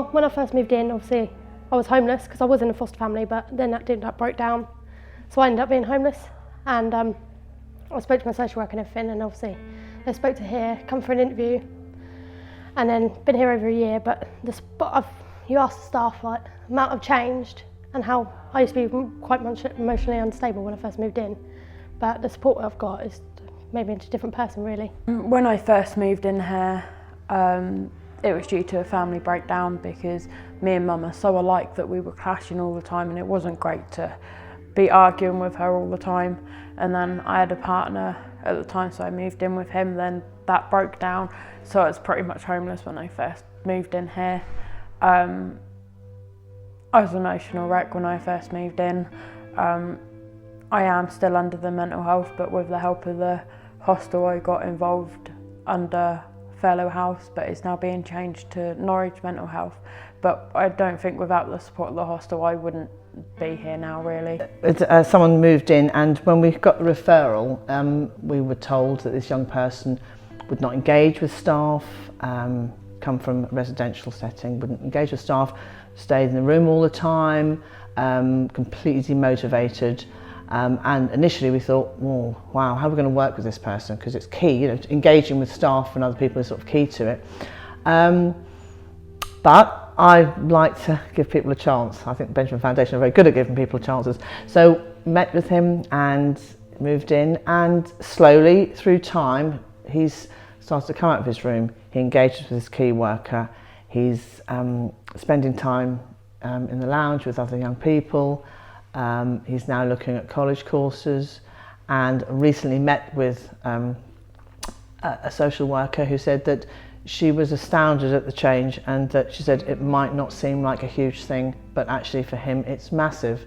Well, when I first moved in, obviously I was homeless because I was in a foster family, but then that broke down, so I ended up being homeless. And I spoke to my social worker and everything, and obviously they spoke to here, come for an interview, and then been here over a year. But you ask the staff, like, the amount I've changed and how I used to be quite emotionally unstable when I first moved in, but the support I've got has made me into a different person, really. When I first moved in here, it was due to a family breakdown because me and Mum are so alike that we were clashing all the time, and it wasn't great to be arguing with her all the time. And then I had a partner at the time, so I moved in with him. Then that broke down, so I was pretty much homeless when I first moved in here. I was an emotional wreck when I first moved in. I am still under the mental health, but with the help of the hostel I got involved under Fellow House, but it's now being changed to Norwich Mental Health. But I don't think without the support of the hostel I wouldn't be here now, really. Someone moved in, and when we got the referral, we were told that this young person would not engage with staff, come from a residential setting, wouldn't engage with staff, stayed in the room all the time, completely demotivated. And initially we thought, oh, wow, how are we going to work with this person? Because it's key, you know, engaging with staff and other people is sort of key to it. But I like to give people a chance. I think the Benjamin Foundation are very good at giving people chances. So met with him and moved in, and slowly through time he's started to come out of his room. He engages with his key worker. He's spending time in the lounge with other young people. He's now looking at college courses, and recently met with a social worker who said that she was astounded at the change, and that she said it might not seem like a huge thing, but actually for him it's massive.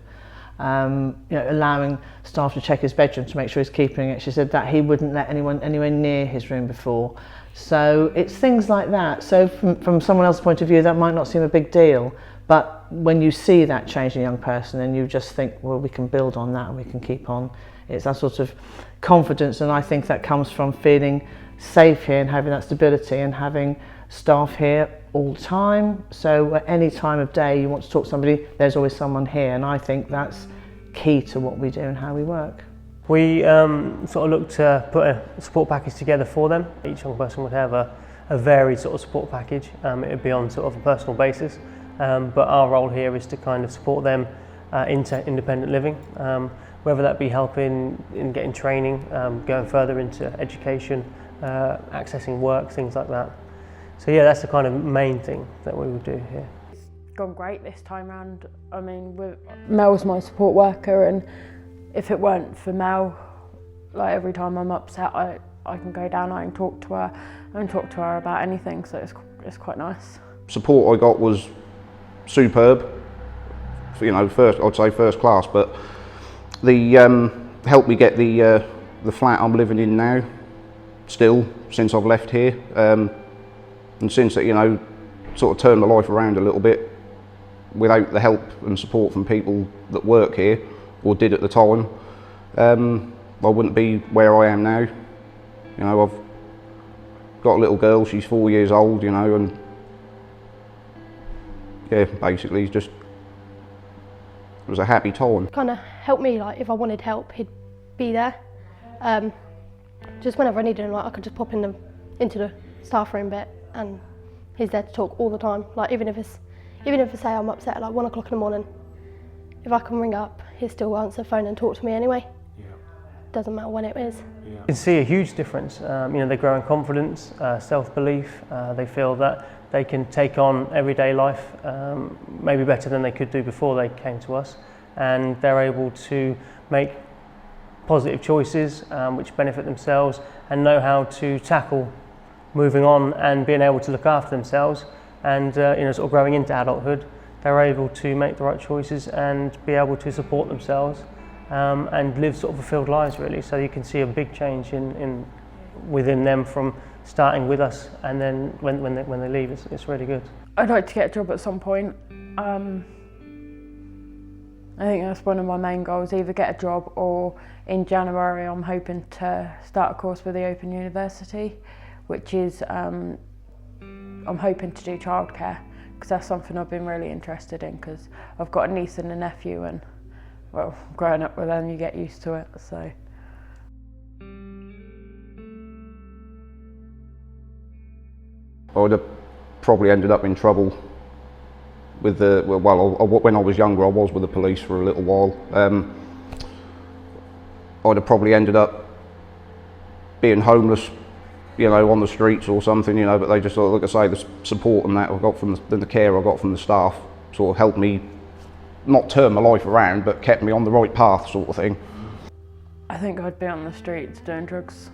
You know, allowing staff to check his bedroom to make sure he's keeping it. She said that he wouldn't let anyone anywhere near his room before. So it's things like that. So from someone else's point of view, that might not seem a big deal, but when you see that change in a young person, and you just think, well, we can build on that and we can keep on. It's that sort of confidence, and I think that comes from feeling safe here and having that stability and having staff here all the time. So at any time of day you want to talk to somebody, there's always someone here, and I think that's key to what we do and how we work. We sort of look to put a support package together for them. Each young person would have a varied sort of support package. It would be on sort of a personal basis, but our role here is to kind of support them into independent living, whether that be helping in getting training, going further into education, accessing work, things like that. So yeah, that's the kind of main thing that we would do here. It's gone great this time round. I mean, Mel's my support worker, and if it weren't for Mel, like every time I'm upset, I can go down, I can talk to her about anything, so it's quite nice. Support I got was superb, you know, I'd say first class, but the helped me get the flat I'm living in now, still, since I've left here, and since that, you know, sort of turned my life around a little bit. Without the help and support from people that work here, or did at the time, I wouldn't be where I am now. You know, I've got a little girl, she's 4 years old, you know, and yeah, basically just, it was a happy time. Kind of helped me, like if I wanted help, he'd be there. Just whenever I needed him, like I could just pop into the staff room bit, and he's there to talk all the time. Like even if I say I'm upset at like 1 o'clock in the morning, if I can ring up, he'll still answer the phone and talk to me anyway. Yeah. Doesn't matter when it is. Yeah. You can see a huge difference. You know, they grow in confidence, self-belief. They feel that they can take on everyday life maybe better than they could do before they came to us, and they're able to make positive choices which benefit themselves, and know how to tackle moving on and being able to look after themselves, and you know, sort of growing into adulthood, they're able to make the right choices and be able to support themselves and live sort of fulfilled lives, really. So you can see a big change within them from starting with us, and then when they leave, it's really good. I'd like to get a job at some point. I think that's one of my main goals, either get a job, or in January I'm hoping to start a course with the Open University, which is I'm hoping to do childcare, because that's something I've been really interested in, because I've got a niece and a nephew, and well, growing up with them you get used to it. So I would have probably ended up in trouble with the, when I was younger I was with the police for a little while. I'd have probably ended up being homeless, you know, on the streets or something, you know, but they just, like I say, the support and that I got from the care I got from the staff sort of helped me not turn my life around, but kept me on the right path, sort of thing. I think I'd be on the streets doing drugs.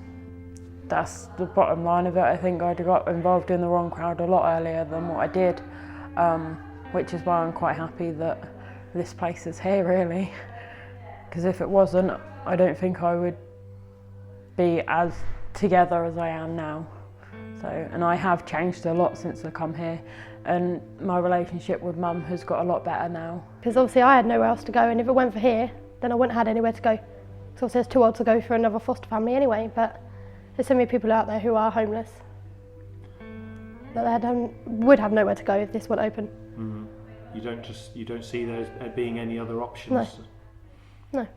That's the bottom line of it. I think I'd got involved in the wrong crowd a lot earlier than what I did, which is why I'm quite happy that this place is here, really. Because if it wasn't, I don't think I would be as together as I am now. So, and I have changed a lot since I come here, and my relationship with Mum has got a lot better now. Because obviously I had nowhere else to go, and if it went for here, then I wouldn't have had anywhere to go. Because obviously it's too old to go for another foster family anyway, but there's so many people out there who are homeless that they would have nowhere to go if this would open. Mm-hmm. You don't see there as being any other options? No.